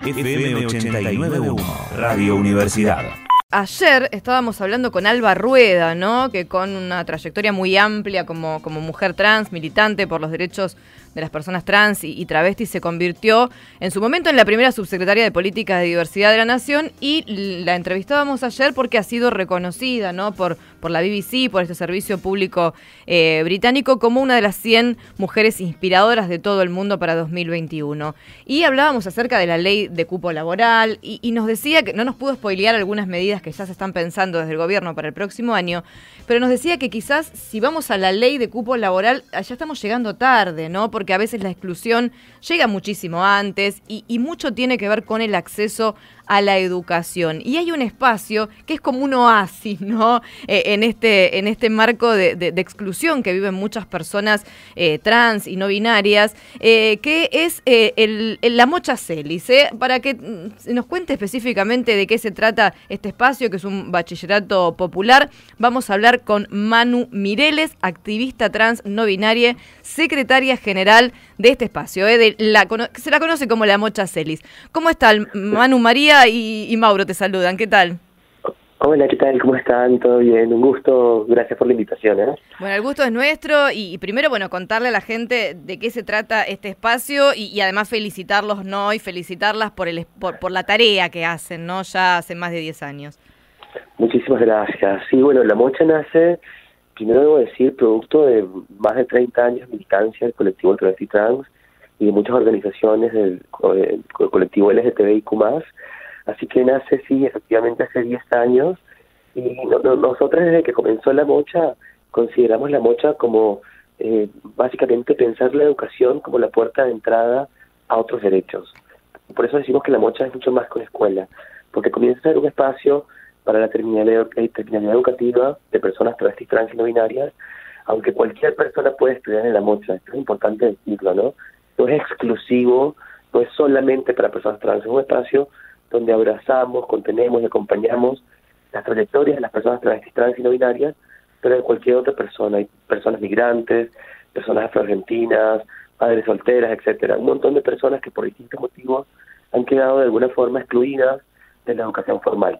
FM 89.1, Radio Universidad. Ayer estábamos hablando con Alba Rueda, ¿no? Que con una trayectoria muy amplia como mujer trans, militante por los derechos de las personas trans y travestis, se convirtió en su momento en la primera subsecretaria de Políticas de Diversidad de la Nación, y la entrevistábamos ayer porque ha sido reconocida, ¿no? por la BBC, por este servicio público británico, como una de las 100 mujeres inspiradoras de todo el mundo para 2021. Y hablábamos acerca de la ley de cupo laboral y nos decía que no nos pudo spoilear algunas medidas que ya se están pensando desde el gobierno para el próximo año, pero nos decía que quizás si vamos a la ley de cupo laboral, ya estamos llegando tarde, ¿no? Porque a veces la exclusión llega muchísimo antes y mucho tiene que ver con el acceso a la educación. Y hay un espacio que es como un oasis, ¿no? En este marco de exclusión que viven muchas personas trans y no binarias, que es la Mocha Celis, para que nos cuente específicamente de qué se trata este espacio, que es un bachillerato popular. Vamos a hablar con Manu Mireles, activista trans no binaria, secretaria general de este espacio, se la conoce como la Mocha Celis. ¿Cómo están, Manu? María y Mauro te saludan, ¿qué tal? Hola, ¿qué tal? ¿Cómo están? ¿Todo bien? Un gusto, gracias por la invitación, ¿eh? Bueno, el gusto es nuestro y primero, bueno, contarle a la gente de qué se trata este espacio y además felicitarlos, ¿no? Y felicitarlas por la tarea que hacen, ¿no? Ya hace más de 10 años. Muchísimas gracias. Sí, bueno, la Mocha nace, primero debo decir, producto de más de 30 años de militancia del colectivo travesti trans y de muchas organizaciones del colectivo LGTBIQ+. Así que nace, sí, efectivamente hace 10 años, y nosotros desde que comenzó la Mocha, consideramos la Mocha como básicamente pensar la educación como la puerta de entrada a otros derechos. Por eso decimos que la Mocha es mucho más que una escuela, porque comienza a ser un espacio para la terminalidad educativa de personas travestis, trans y no binarias, aunque cualquier persona puede estudiar en la Mocha. Esto es importante decirlo, ¿no? No es exclusivo, no es solamente para personas trans, es un espacio donde abrazamos, contenemos y acompañamos las trayectorias de las personas travestis, trans y no binarias, pero de cualquier otra persona. Hay personas migrantes, personas afroargentinas, madres solteras, etcétera. Un montón de personas que por distintos motivos han quedado de alguna forma excluidas de la educación formal.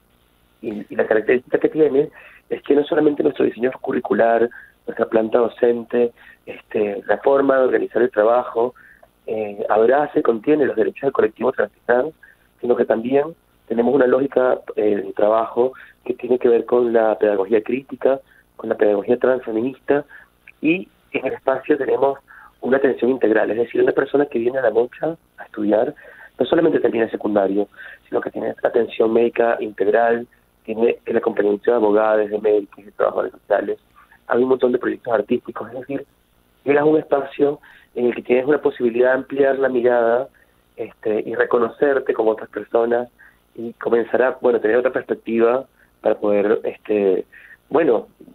Y la característica que tiene es que no solamente nuestro diseño curricular, nuestra planta docente, la forma de organizar el trabajo, abraza y contiene los derechos del colectivo travesti trans, sino que también tenemos una lógica de trabajo que tiene que ver con la pedagogía crítica, con la pedagogía transfeminista, y en el espacio tenemos una atención integral, es decir, una persona que viene a la Mocha a estudiar no solamente termina secundario, sino que tiene atención médica integral, tiene el acompañamiento de abogados, de médicos, de trabajadores sociales, hay un montón de proyectos artísticos, es decir, llegas a un espacio en el que tienes una posibilidad de ampliar la mirada y reconocerte como otras personas y comenzar a, tener otra perspectiva para poder,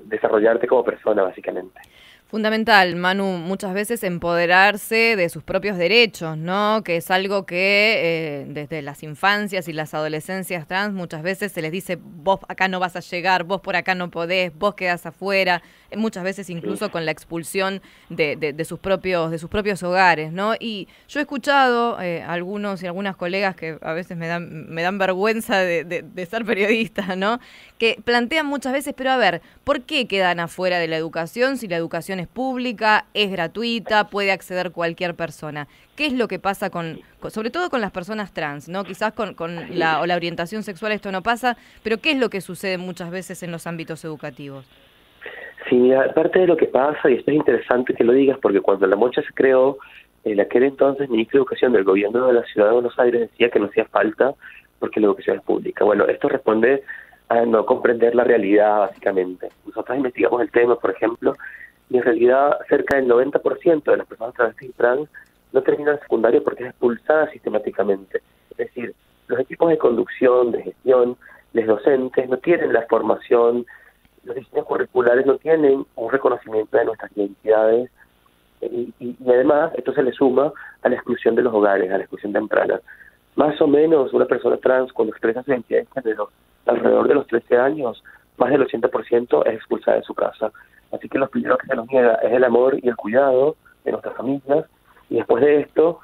desarrollarte como persona, básicamente. Fundamental, Manu, muchas veces empoderarse de sus propios derechos, ¿no? Que es algo que desde las infancias y las adolescencias trans muchas veces se les dice: vos acá no vas a llegar, vos por acá no podés, vos quedás afuera, muchas veces incluso con la expulsión de sus propios hogares, ¿no? Y yo he escuchado algunos y algunas colegas que a veces me dan vergüenza de ser periodista, ¿no? Que plantean muchas veces, pero a ver, ¿por qué quedan afuera de la educación si la educación es pública, es gratuita, puede acceder cualquier persona? ¿Qué es lo que pasa sobre todo con las personas trans, ¿no? Quizás con la orientación sexual esto no pasa, pero ¿qué es lo que sucede muchas veces en los ámbitos educativos? Sí, aparte de lo que pasa, y esto es interesante que lo digas, porque cuando la Mocha se creó, aquel entonces ministro de Educación del gobierno de la Ciudad de Buenos Aires decía que no hacía falta porque la educación es pública. Bueno, esto responde a no comprender la realidad, básicamente. Nosotros investigamos el tema, por ejemplo, y en realidad cerca del 90% de las personas travestis y trans no terminan secundario porque es expulsada sistemáticamente. Es decir, los equipos de conducción, de gestión, los docentes no tienen la formación, los diseños curriculares no tienen un reconocimiento de nuestras identidades, y además esto se le suma a la exclusión de los hogares, a la exclusión temprana. Más o menos una persona trans cuando expresa su identidad alrededor de los 13 años, más del 80% es expulsada de su casa. Así que lo primero que se nos niega es el amor y el cuidado de nuestras familias, y después de esto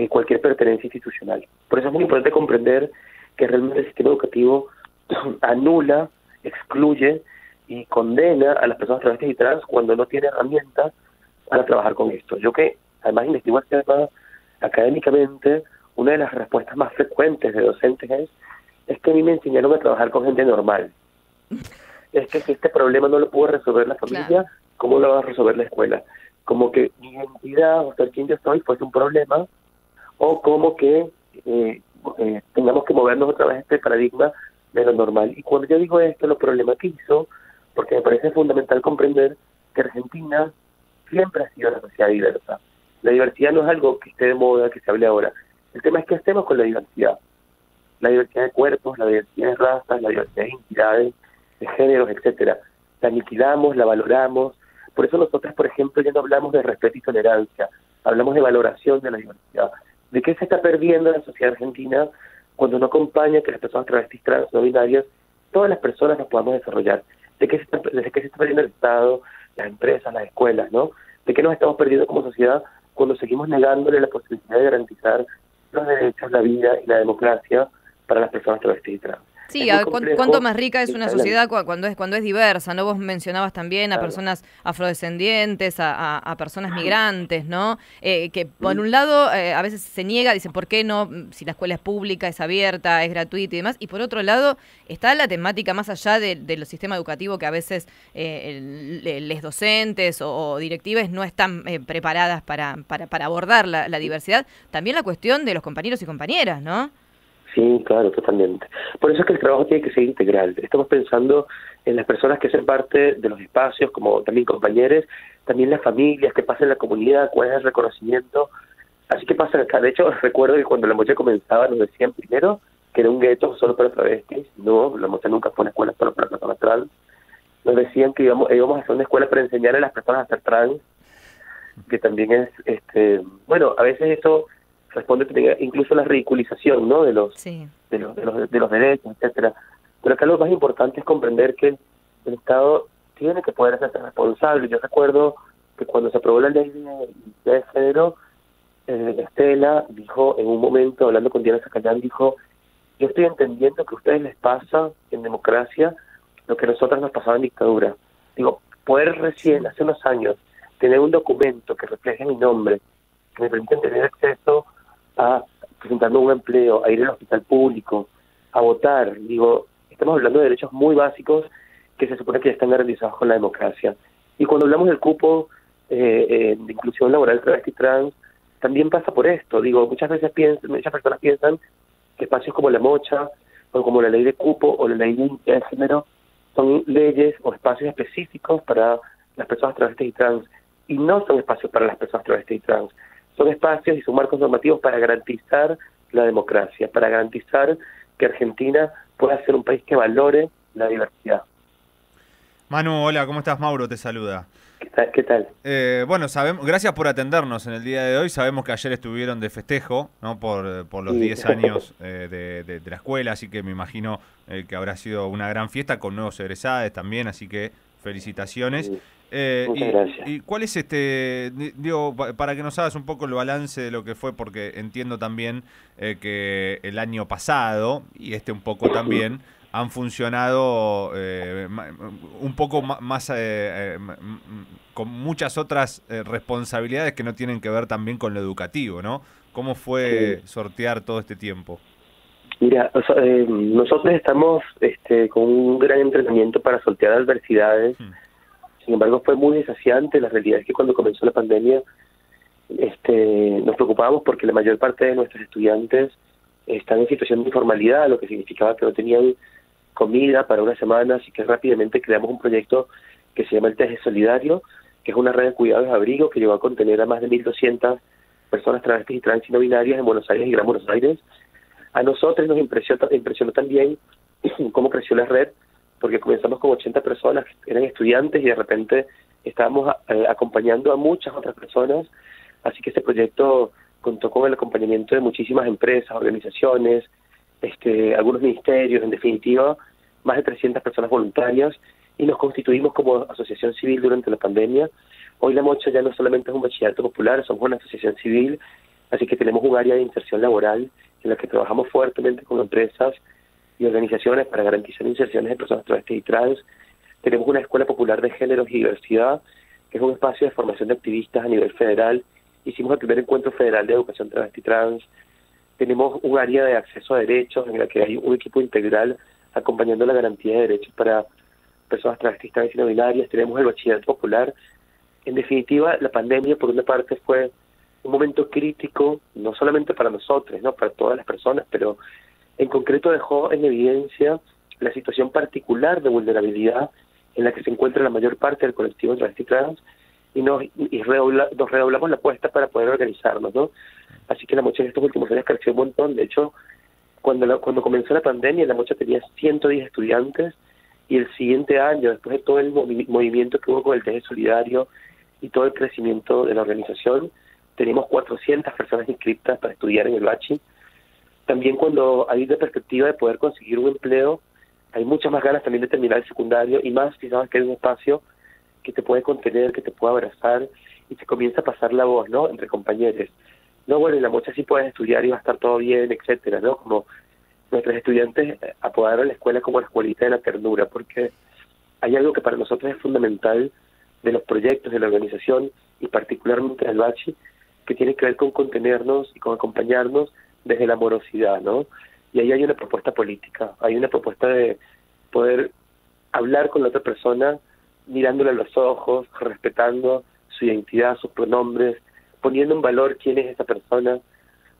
cualquier pertenencia institucional. Por eso es muy importante comprender que realmente el sistema educativo anula, excluye y condena a las personas travestis y trans cuando no tiene herramientas para trabajar con esto. Yo que además investigo el tema académicamente, una de las respuestas más frecuentes de docentes es que a mí me enseñaron a trabajar con gente normal. Es que si este problema no lo pudo resolver la familia, claro, ¿cómo lo va a resolver la escuela? Como que mi identidad o ser quien yo soy fuese un problema, o como que tengamos que movernos otra vez este paradigma de lo normal. Y cuando yo digo esto, lo problematizo, porque me parece fundamental comprender que Argentina siempre ha sido una sociedad diversa. La diversidad no es algo que esté de moda, que se hable ahora. El tema es qué hacemos con la diversidad. La diversidad de cuerpos, la diversidad de razas, la diversidad de identidades, de géneros, etcétera. La aniquilamos, la valoramos. Por eso nosotros, por ejemplo, ya no hablamos de respeto y tolerancia, hablamos de valoración de la diversidad. ¿De qué se está perdiendo la sociedad argentina cuando no acompaña que las personas travestis, trans, no binarias, todas las personas nos podamos desarrollar? ¿De qué se está perdiendo el Estado, las empresas, las escuelas, ¿no? ¿De qué nos estamos perdiendo como sociedad cuando seguimos negándole la posibilidad de garantizar los derechos, la vida y la democracia para las personas travestis y trans? Sí, cuánto más rica es una sociedad cuando es diversa, ¿no? Vos mencionabas también a personas afrodescendientes, a personas migrantes, ¿no? Que por un lado a veces se niega, dicen, ¿por qué no? Si la escuela es pública, es abierta, es gratuita y demás. Y por otro lado está la temática más allá del sistema educativo, que a veces les docentes o directivas no están preparadas para abordar la diversidad. También la cuestión de los compañeros y compañeras, ¿no? Sí, claro, totalmente. Por eso es que el trabajo tiene que ser integral. Estamos pensando en las personas que hacen parte de los espacios, como también compañeros, también las familias, qué pasa en la comunidad, cuál es el reconocimiento. Así que pasa acá. De hecho, recuerdo que cuando la Mocha comenzaba nos decían primero que era un gueto solo para travestis. No, la Mocha nunca fue una escuela solo para personas trans. Nos decían que íbamos a hacer una escuela para enseñar a las personas a ser trans, que también es, bueno, a veces eso responde incluso a la ridiculización, ¿no? de los derechos, etcétera. Pero acá lo más importante es comprender que el Estado tiene que poder hacerse responsable. Yo recuerdo que cuando se aprobó la ley de género, Estela dijo en un momento, hablando con Diana Zacayán, dijo: yo estoy entendiendo que a ustedes les pasa en democracia lo que a nosotros nos pasaba en dictadura. Digo, poder recién, hace unos años, tener un documento que refleje mi nombre, que me permite tener acceso a presentarme un empleo, a ir al hospital público, a votar. Digo, estamos hablando de derechos muy básicos que se supone que ya están garantizados con la democracia. Y cuando hablamos del cupo de inclusión laboral travesti trans, también pasa por esto. Digo, muchas personas piensan que espacios como la Mocha, o como la ley de cupo, o la ley de género, son leyes o espacios específicos para las personas travestis y trans. Y no son espacios para las personas travestis y trans. Son espacios y son marcos normativos para garantizar la democracia, para garantizar que Argentina pueda ser un país que valore la diversidad. Manu, hola, ¿cómo estás? Mauro te saluda. ¿Qué tal? Bueno, gracias por atendernos en el día de hoy. Sabemos que ayer estuvieron de festejo, ¿no? Por los 10 años de la escuela, así que me imagino que habrá sido una gran fiesta con nuevos egresados también, así que felicitaciones. Sí. Muchas gracias. ¿Y cuál es digo, para que nos hagas un poco el balance de lo que fue, porque entiendo también que el año pasado, y un poco también, han funcionado un poco más con muchas otras responsabilidades que no tienen que ver también con lo educativo, ¿no? ¿Cómo fue sortear todo este tiempo? Mira, nosotros estamos con un gran entrenamiento para sortear adversidades. Sin embargo, fue muy desafiante. La realidad es que cuando comenzó la pandemia nos preocupábamos porque la mayor parte de nuestros estudiantes están en situación de informalidad, lo que significaba que no tenían comida para una semana, así que rápidamente creamos un proyecto que se llama el TG Solidario, que es una red de cuidados de abrigo que llegó a contener a más de 1.200 personas travestis y trans y no binarias en Buenos Aires y Gran Buenos Aires. A nosotros nos impresionó también cómo creció la red, porque comenzamos con 80 personas que eran estudiantes y de repente estábamos acompañando a muchas otras personas, así que este proyecto contó con el acompañamiento de muchísimas empresas, organizaciones, algunos ministerios, en definitiva, más de 300 personas voluntarias, y nos constituimos como asociación civil durante la pandemia. Hoy la Mocha ya no solamente es un bachillerato popular, somos una asociación civil Así que tenemos un área de inserción laboral en la que trabajamos fuertemente con empresas y organizaciones para garantizar inserciones de personas travestis y trans. Tenemos una escuela popular de géneros y diversidad, que es un espacio de formación de activistas a nivel federal. Hicimos el primer encuentro federal de educación travesti trans. Tenemos un área de acceso a derechos en la que hay un equipo integral acompañando la garantía de derechos para personas travestis, trans y no binarias. Tenemos el bachillerato popular. En definitiva, la pandemia, por una parte, fue un momento crítico, no solamente para nosotros, ¿no?, para todas las personas, pero en concreto dejó en evidencia la situación particular de vulnerabilidad en la que se encuentra la mayor parte del colectivo travesti trans, y nos redoblamos la apuesta para poder organizarnos, ¿no? Así que la Mocha en estos últimos años creció un montón. De hecho, cuando comenzó la pandemia, la Mocha tenía 110 estudiantes, y el siguiente año, después de todo el movimiento que hubo con el TG Solidario y todo el crecimiento de la organización, tenemos 400 personas inscritas para estudiar en el Bachi. También cuando hay una perspectiva de poder conseguir un empleo, hay muchas más ganas también de terminar el secundario, y más si sabes que hay un espacio que te puede contener, que te puede abrazar, y se comienza a pasar la voz, ¿no?, entre compañeros. No, bueno, en la Mocha sí puedes estudiar y va a estar todo bien, etcétera, ¿no? Como nuestros estudiantes apodaron a la escuela como la escuelita de la ternura, porque hay algo que para nosotros es fundamental de los proyectos de la organización, y particularmente del Bachi, que tiene que ver con contenernos y con acompañarnos desde la amorosidad, ¿no? Y ahí hay una propuesta política, hay una propuesta de poder hablar con la otra persona, mirándole a los ojos, respetando su identidad, sus pronombres, poniendo en valor quién es esa persona.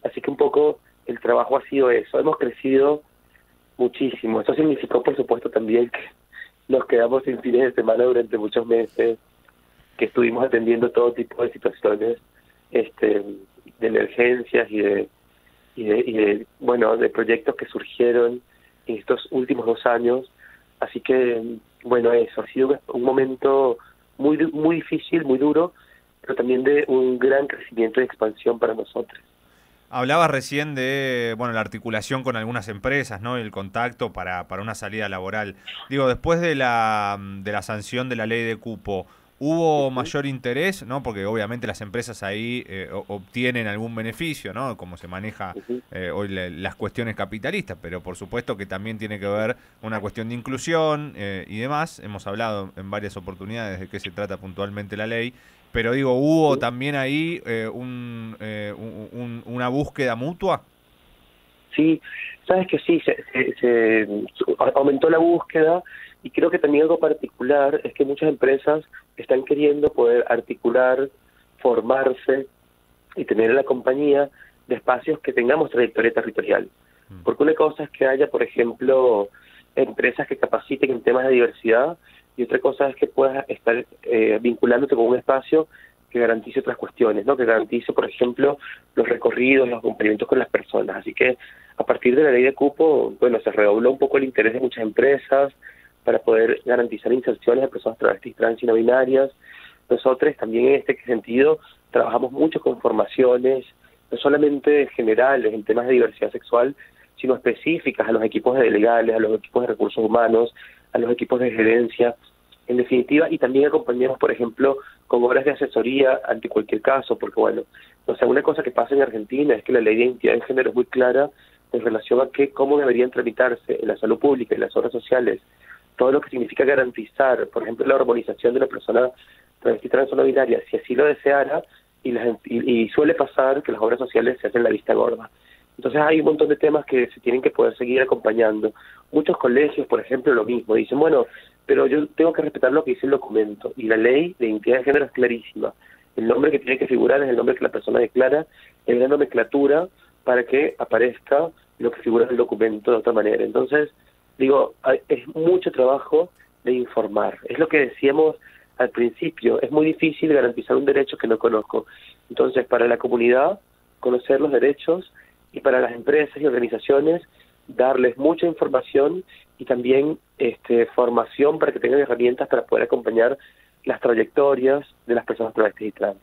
Así que un poco el trabajo ha sido eso. Hemos crecido muchísimo. Eso significó, por supuesto, también que nos quedamos sin fines de semana durante muchos meses, que estuvimos atendiendo todo tipo de situaciones de emergencias y de bueno, de proyectos que surgieron en estos últimos 2 años. Así que, bueno, eso ha sido un momento muy difícil, muy duro, pero también de un gran crecimiento y expansión para nosotros. Hablabas recién de, bueno, la articulación con algunas empresas, ¿no?, y el contacto para una salida laboral. Digo, después de la sanción de la ley de cupo, ¿hubo mayor interés, no? Porque obviamente las empresas ahí obtienen algún beneficio, ¿no?, como se maneja hoy las cuestiones capitalistas, pero por supuesto que también tiene que ver una cuestión de inclusión y demás. Hemos hablado en varias oportunidades de qué se trata puntualmente la ley, pero digo, ¿hubo también ahí una búsqueda mutua? Sí, sabes que sí, se aumentó la búsqueda, y creo que también algo particular es que muchas empresas están queriendo poder articular, formarse y tener en la compañía de espacios que tengamos trayectoria territorial. Porque una cosa es que haya, por ejemplo, empresas que capaciten en temas de diversidad, y otra cosa es que puedas estar vinculándote con un espacio que garantice otras cuestiones, ¿no? Que garantice, por ejemplo, los recorridos, los acompañamientos con las personas. Así que a partir de la ley de cupo, bueno, se redobló un poco el interés de muchas empresas para poder garantizar inserciones de personas travestis, trans y no binarias. Nosotros también en este sentido trabajamos mucho con formaciones, no solamente generales en temas de diversidad sexual, sino específicas a los equipos de legales, a los equipos de recursos humanos, a los equipos de gerencia, en definitiva, y también acompañamos, por ejemplo, con obras de asesoría ante cualquier caso, porque bueno, o sea, una cosa que pasa en Argentina es que la ley de identidad de género es muy clara en relación a cómo deberían tramitarse en la salud pública y en las obras sociales todo lo que significa garantizar, por ejemplo, la hormonización de una persona travesti, trans o no binaria, si así lo deseara, y suele pasar que las obras sociales se hacen la vista gorda. Entonces hay un montón de temas que se tienen que poder seguir acompañando. Muchos colegios, por ejemplo, lo mismo, dicen, bueno, pero yo tengo que respetar lo que dice el documento, y la ley de identidad de género es clarísima. El nombre que tiene que figurar es el nombre que la persona declara, en la nomenclatura, para que aparezca lo que figura en el documento de otra manera. Entonces, digo, es mucho trabajo de informar. Es lo que decíamos al principio, es muy difícil garantizar un derecho que no conozco. Entonces, para la comunidad, conocer los derechos, y para las empresas y organizaciones, darles mucha información y también formación para que tengan herramientas para poder acompañar las trayectorias de las personas travestis y trans.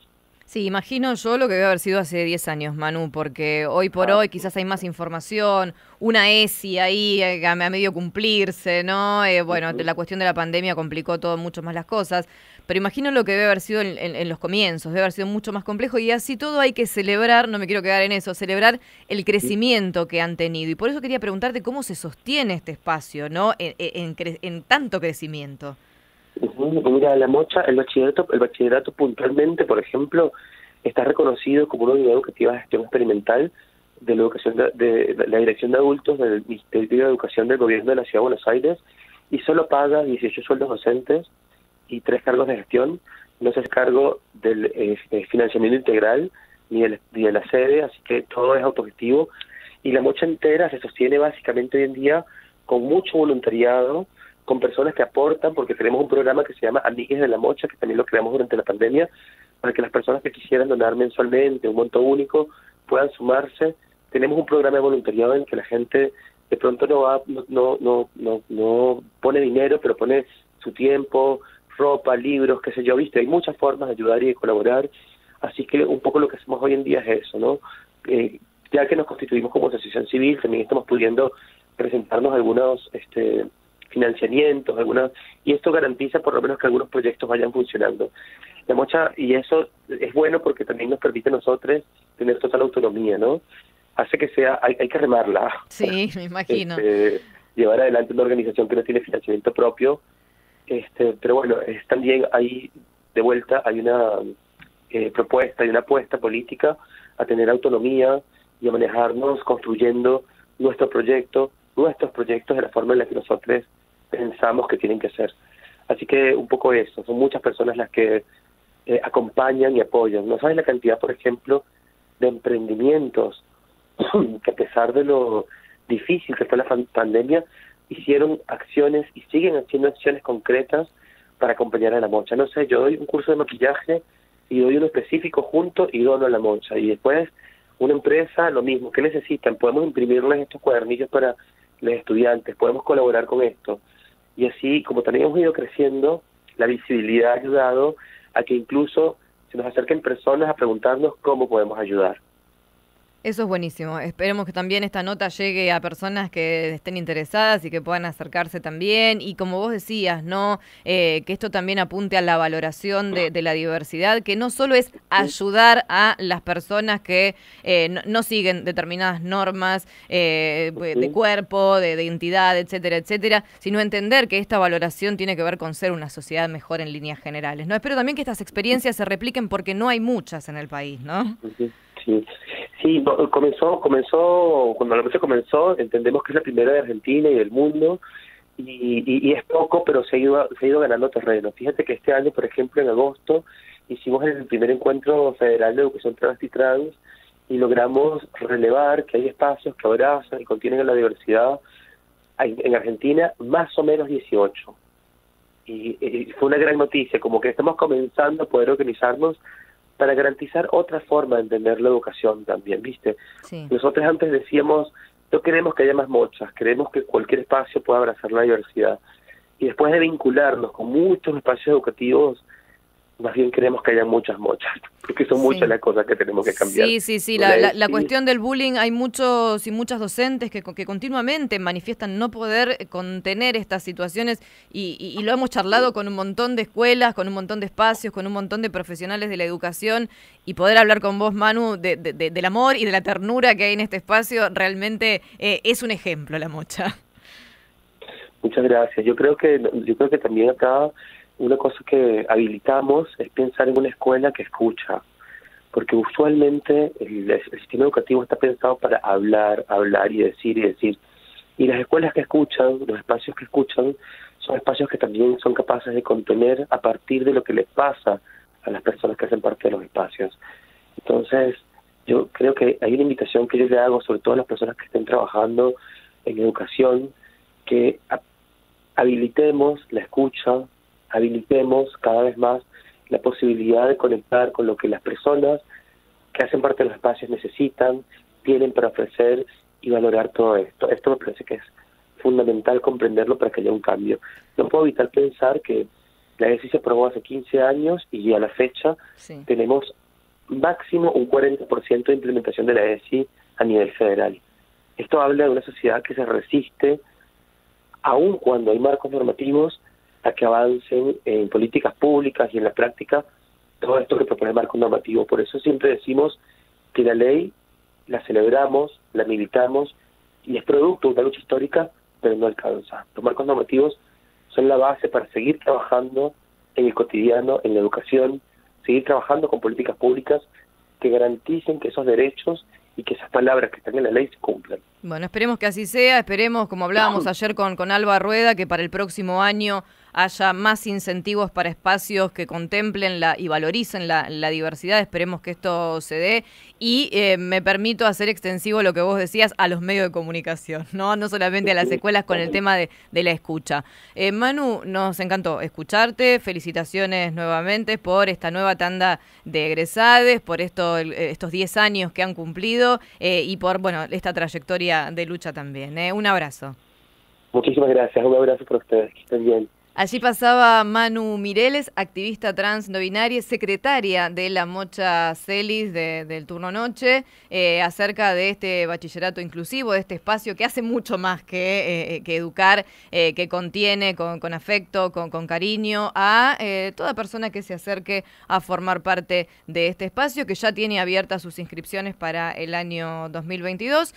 Sí, imagino yo lo que debe haber sido hace 10 años, Manu, porque hoy por hoy quizás hay más información, una ESI ahí a medio cumplirse, ¿no? Bueno, la cuestión de la pandemia complicó todo mucho más las cosas, pero imagino lo que debe haber sido en los comienzos, debe haber sido mucho más complejo y así todo hay que celebrar, no me quiero quedar en eso, celebrar el crecimiento que han tenido. Y por eso quería preguntarte cómo se sostiene este espacio, ¿no? En tanto crecimiento. Mira, la Mocha, el bachillerato puntualmente, por ejemplo, está reconocido como una unidad educativa de gestión experimental de la educación de la Dirección de Adultos del Ministerio de Educación del Gobierno de la Ciudad de Buenos Aires y solo paga 18 sueldos docentes y 3 cargos de gestión. No se hace cargo del financiamiento integral ni de la sede, así que todo es autogestivo. Y la Mocha entera se sostiene básicamente hoy en día con mucho voluntariado, con personas que aportan, porque tenemos un programa que se llama Amigues de la Mocha, que también lo creamos durante la pandemia, para que las personas que quisieran donar mensualmente un monto único puedan sumarse. Tenemos un programa de voluntariado en que la gente de pronto no pone dinero, pero pone su tiempo, ropa, libros, qué sé yo, viste, hay muchas formas de ayudar y de colaborar, así que un poco lo que hacemos hoy en día es eso, ¿no? Ya que nos constituimos como asociación civil, también estamos pudiendo presentarnos algunos financiamientos, y esto garantiza por lo menos que algunos proyectos vayan funcionando. La Mocha, y eso es bueno porque también nos permite a nosotros tener total autonomía, ¿no? Hace que hay que remarla. Sí, me imagino. Llevar adelante una organización que no tiene financiamiento propio, pero bueno, también hay, de vuelta, hay una propuesta y una apuesta política a tener autonomía y a manejarnos construyendo nuestros proyectos de la forma en la que nosotros pensamos que tienen que ser. Así que un poco eso, son muchas personas las que acompañan y apoyan. No sabes la cantidad, por ejemplo, de emprendimientos que a pesar de lo difícil que fue la pandemia, hicieron acciones y siguen haciendo acciones concretas para acompañar a la Mocha. No sé, yo doy un curso de maquillaje y doy uno específico junto y dono a la Mocha. Y después una empresa, lo mismo. ¿Qué necesitan? Podemos imprimirles estos cuadernillos para los estudiantes, podemos colaborar con esto. Y así, como también hemos ido creciendo, la visibilidad ha ayudado a que incluso se nos acerquen personas a preguntarnos cómo podemos ayudar. Eso es buenísimo. Esperemos que también esta nota llegue a personas que estén interesadas y que puedan acercarse también. Y como vos decías, ¿no? Que esto también apunte a la valoración de la diversidad, que no solo es ayudar a las personas que no siguen determinadas normas de cuerpo, de identidad, etcétera, etcétera, sino entender que esta valoración tiene que ver con ser una sociedad mejor en líneas generales, ¿no? Espero también que estas experiencias se repliquen porque no hay muchas en el país, ¿no? Sí, comenzó, cuando la Mocha comenzó, entendemos que es la primera de Argentina y del mundo, y es poco, pero se ha ido ganando terreno. Fíjate que este año, por ejemplo, en agosto, hicimos el primer encuentro federal de educación travesti trans, y logramos relevar que hay espacios que abrazan y contienen la diversidad. Hay, en Argentina, más o menos 18. Y fue una gran noticia, como que estamos comenzando a poder organizarnos para garantizar otra forma de entender la educación también, ¿viste? Sí. Nosotros antes decíamos, no queremos que haya más mochas, queremos que cualquier espacio pueda abrazar la diversidad. Y después de vincularnos con muchos espacios educativos, más bien queremos que haya muchas mochas, porque son muchas las cosas que tenemos que cambiar. Sí. La cuestión del bullying, hay muchos y muchas docentes que continuamente manifiestan no poder contener estas situaciones y lo hemos charlado con un montón de escuelas, con un montón de espacios, con un montón de profesionales de la educación, y poder hablar con vos, Manu, del amor y de la ternura que hay en este espacio, realmente es un ejemplo, la Mocha. Muchas gracias. Yo creo que también acá una cosa que habilitamos es pensar en una escuela que escucha, porque usualmente el sistema educativo está pensado para hablar y decir, y las escuelas que escuchan, los espacios que escuchan, son espacios que también son capaces de contener a partir de lo que les pasa a las personas que hacen parte de los espacios. Entonces, yo creo que hay una invitación que yo le hago, sobre todo a las personas que estén trabajando en educación, que habilitemos la escucha, habilitemos cada vez más la posibilidad de conectar con lo que las personas que hacen parte de los espacios necesitan, tienen para ofrecer y valorar todo esto. Esto me parece que es fundamental comprenderlo para que haya un cambio. No puedo evitar pensar que la ESI se aprobó hace 15 años y a la fecha tenemos máximo un 40% de implementación de la ESI a nivel federal. Esto habla de una sociedad que se resiste, aun cuando hay marcos normativos, a que avancen en políticas públicas y en la práctica todo esto que propone el marco normativo. Por eso siempre decimos que la ley la celebramos, la militamos y es producto de una lucha histórica, pero no alcanza. Los marcos normativos son la base para seguir trabajando en el cotidiano, en la educación, seguir trabajando con políticas públicas que garanticen que esos derechos y que esas palabras que están en la ley se cumplan. Bueno, esperemos que así sea, esperemos, como hablábamos ayer con Alba Rueda, que para el próximo año haya más incentivos para espacios que contemplen y valoricen la diversidad. Esperemos que esto se dé y me permito hacer extensivo lo que vos decías a los medios de comunicación, no solamente a las escuelas con el tema de la escucha. Manu, nos encantó escucharte, felicitaciones nuevamente por esta nueva tanda de egresades, por estos 10 años que han cumplido y por esta trayectoria de lucha también. Un abrazo. Muchísimas gracias, un abrazo para ustedes, que estén bien. Allí pasaba Manu Mireles, activista trans no binaria, secretaria de la Mocha Celis del turno noche, acerca de este bachillerato inclusivo, de este espacio que hace mucho más que educar, que contiene con afecto, con cariño a toda persona que se acerque a formar parte de este espacio, que ya tiene abiertas sus inscripciones para el año 2022.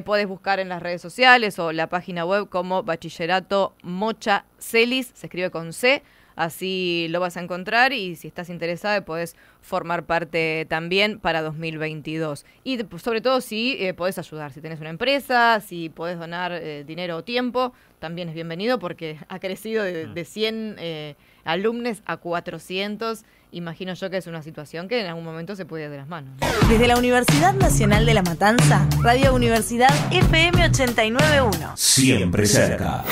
Podés buscar en las redes sociales o la página web como Bachillerato Mocha Celis, se escribe con C, así lo vas a encontrar y si estás interesada podés formar parte también para 2022. Y sobre todo si podés ayudar, si tenés una empresa, si podés donar dinero o tiempo, también es bienvenido porque ha crecido de 100 alumnos a 400. Imagino yo que es una situación que en algún momento se puede ir de las manos, ¿no? Desde la Universidad Nacional de La Matanza, Radio Universidad FM 89.1. Siempre cerca.